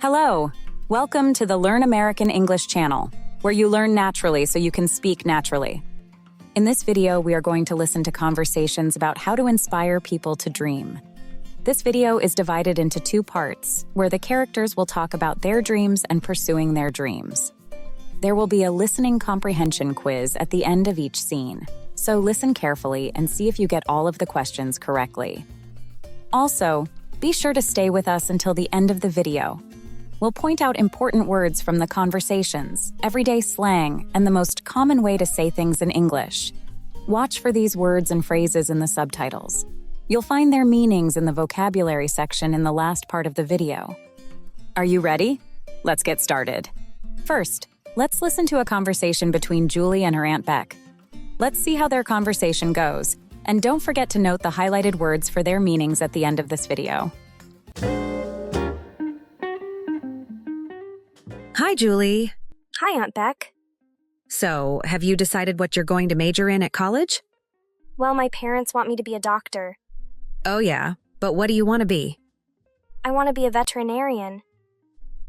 Hello! Welcome to the Learn American English channel, where you learn naturally so you can speak naturally. In this video, we are going to listen to conversations about how to inspire people to dream. This video is divided into two parts, where the characters will talk about their dreams and pursuing their dreams. There will be a listening comprehension quiz at the end of each scene, so listen carefully and see if you get all of the questions correctly. Also, be sure to stay with us until the end of the video. We'll point out important words from the conversations, everyday slang, and the most common way to say things in English. Watch for these words and phrases in the subtitles. You'll find their meanings in the vocabulary section in the last part of the video. Are you ready? Let's get started. First, let's listen to a conversation between Julie and her Aunt Beck. Let's see how their conversation goes, and don't forget to note the highlighted words for their meanings at the end of this video. Hi, Julie. Hi, Aunt Beck. So, have you decided what you're going to major in at college? Well, my parents want me to be a doctor. Oh, yeah. But what do you want to be? I want to be a veterinarian.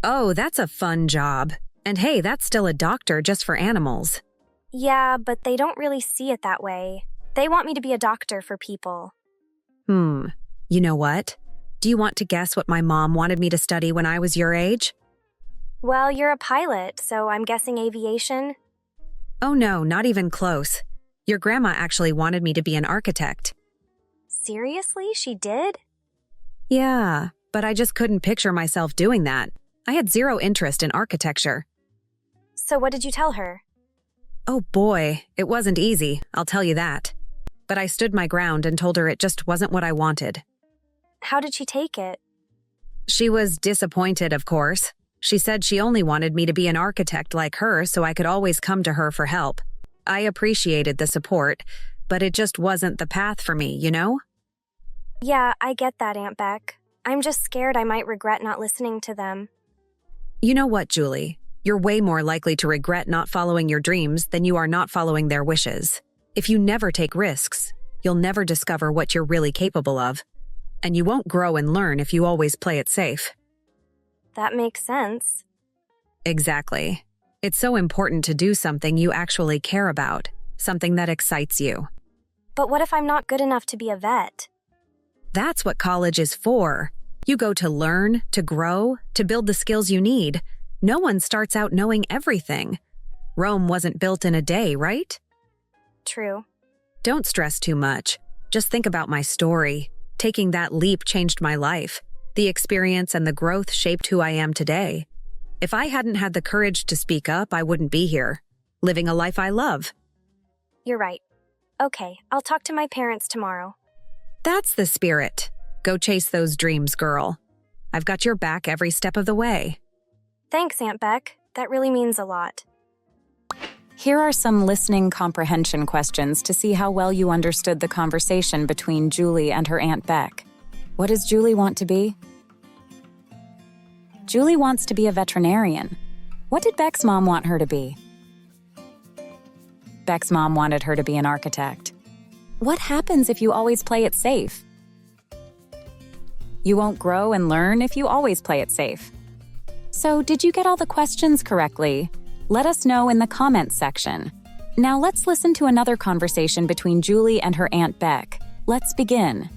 Oh, that's a fun job. And hey, that's still a doctor just for animals. Yeah, but they don't really see it that way. They want me to be a doctor for people. You know what? Do you want to guess what my mom wanted me to study when I was your age? Well, you're a pilot, so I'm guessing aviation. Oh no, not even close. Your grandma actually wanted me to be an architect. Seriously? She did? Yeah, but I just couldn't picture myself doing that. I had zero interest in architecture. So what did you tell her? Oh boy, it wasn't easy, I'll tell you that. But I stood my ground and told her it just wasn't what I wanted. How did she take it? She was disappointed, of course. She said she only wanted me to be an architect like her so I could always come to her for help. I appreciated the support, but it just wasn't the path for me, you know? Yeah, I get that, Aunt Beck. I'm just scared I might regret not listening to them. You know what, Julie? You're way more likely to regret not following your dreams than you are not following their wishes. If you never take risks, you'll never discover what you're really capable of. And you won't grow and learn if you always play it safe. That makes sense. Exactly. It's so important to do something you actually care about, something that excites you. But what if I'm not good enough to be a vet? That's what college is for. You go to learn, to grow, to build the skills you need. No one starts out knowing everything. Rome wasn't built in a day, right? True. Don't stress too much. Just think about my story. Taking that leap changed my life. The experience and the growth shaped who I am today. If I hadn't had the courage to speak up, I wouldn't be here, living a life I love. You're right. Okay, I'll talk to my parents tomorrow. That's the spirit. Go chase those dreams, girl. I've got your back every step of the way. Thanks, Aunt Beck. That really means a lot. Here are some listening comprehension questions to see how well you understood the conversation between Julie and her Aunt Beck. What does Julie want to be? Julie wants to be a veterinarian. What did Beck's mom want her to be? Beck's mom wanted her to be an architect. What happens if you always play it safe? You won't grow and learn if you always play it safe. So, did you get all the questions correctly? Let us know in the comments section. Now let's listen to another conversation between Julie and her Aunt Beck. Let's begin.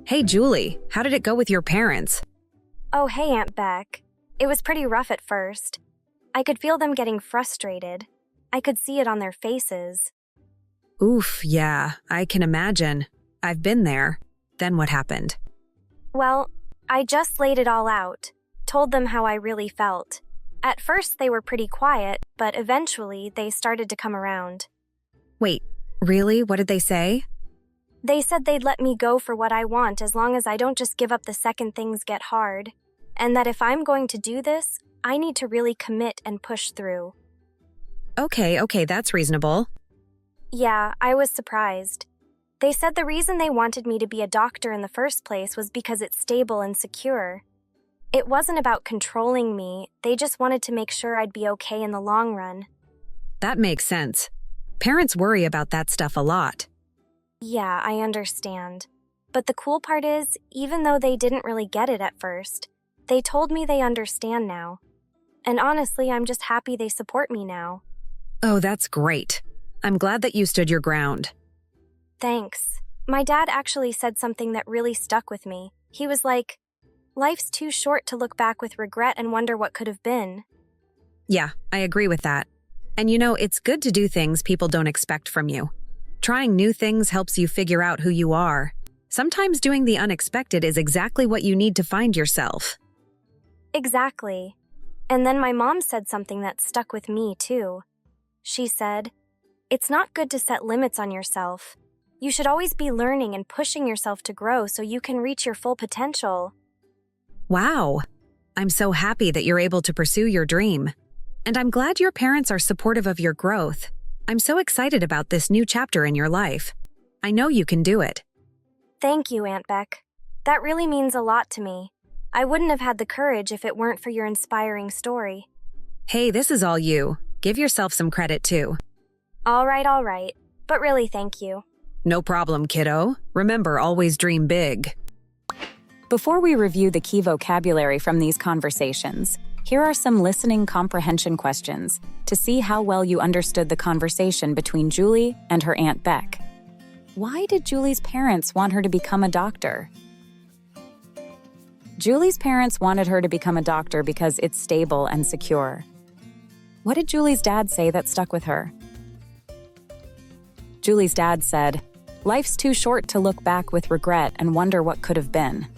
Hey, Julie, how did it go with your parents? Oh, hey, Aunt Beck. It was pretty rough at first. I could feel them getting frustrated. I could see it on their faces. Oof, yeah, I can imagine. I've been there. Then what happened? Well, I just laid it all out, told them how I really felt. At first, they were pretty quiet, but eventually, they started to come around. Wait, really? What did they say? They said they'd let me go for what I want as long as I don't just give up the second things get hard, and that if I'm going to do this, I need to really commit and push through. Okay, that's reasonable. Yeah, I was surprised. They said the reason they wanted me to be a doctor in the first place was because it's stable and secure. It wasn't about controlling me, they just wanted to make sure I'd be okay in the long run. That makes sense. Parents worry about that stuff a lot. Yeah, I understand. But the cool part is, even though they didn't really get it at first, they told me they understand now. And honestly, I'm just happy they support me now. Oh, that's great. I'm glad that you stood your ground. Thanks. My dad actually said something that really stuck with me. He was like, "Life's too short to look back with regret and wonder what could have been." Yeah, I agree with that. And you know, it's good to do things people don't expect from you. Trying new things helps you figure out who you are. Sometimes doing the unexpected is exactly what you need to find yourself. Exactly. And then my mom said something that stuck with me, too. She said, "It's not good to set limits on yourself. You should always be learning and pushing yourself to grow so you can reach your full potential." Wow. I'm so happy that you're able to pursue your dream. And I'm glad your parents are supportive of your growth. I'm so excited about this new chapter in your life. I know you can do it. Thank you, Aunt Beck. That really means a lot to me. I wouldn't have had the courage if it weren't for your inspiring story. Hey, this is all you. Give yourself some credit too. All right. But really, thank you. No problem, kiddo. Remember, always dream big. Before we review the key vocabulary from these conversations, here are some listening comprehension questions to see how well you understood the conversation between Julie and her Aunt Beck. Why did Julie's parents want her to become a doctor? Julie's parents wanted her to become a doctor because it's stable and secure. What did Julie's dad say that stuck with her? Julie's dad said, "Life's too short to look back with regret and wonder what could have been."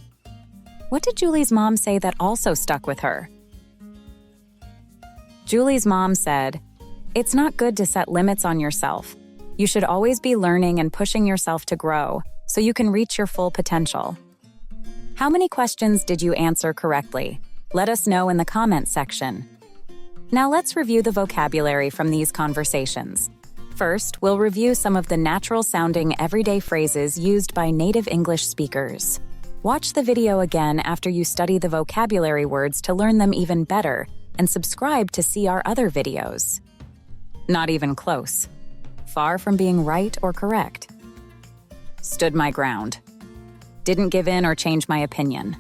What did Julie's mom say that also stuck with her? Julie's mom said, "It's not good to set limits on yourself. You should always be learning and pushing yourself to grow so you can reach your full potential." How many questions did you answer correctly? Let us know in the comment section. Now let's review the vocabulary from these conversations. First, we'll review some of the natural-sounding everyday phrases used by native English speakers. Watch the video again after you study the vocabulary words to learn them even better, and subscribe to see our other videos. Not even close. Far from being right or correct. Stood my ground. Didn't give in or change my opinion.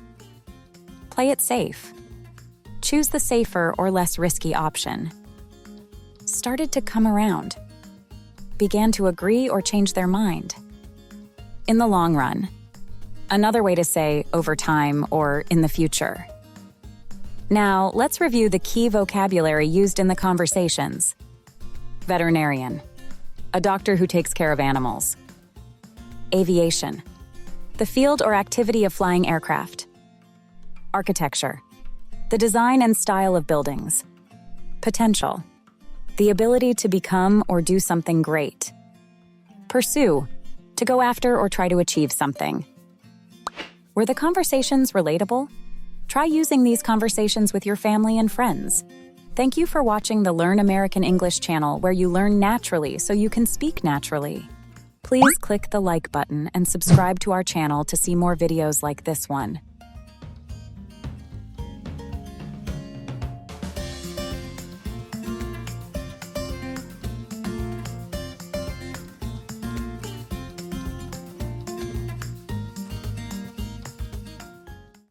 Play it safe. Choose the safer or less risky option. Started to come around. Began to agree or change their mind. In the long run. Another way to say over time or in the future. Now, let's review the key vocabulary used in the conversations. Veterinarian. A doctor who takes care of animals. Aviation. The field or activity of flying aircraft. Architecture. The design and style of buildings. Potential. The ability to become or do something great. Pursue. To go after or try to achieve something. Were the conversations relatable? Try using these conversations with your family and friends. Thank you for watching the Learn American English channel, where you learn naturally so you can speak naturally. Please click the like button and subscribe to our channel to see more videos like this one.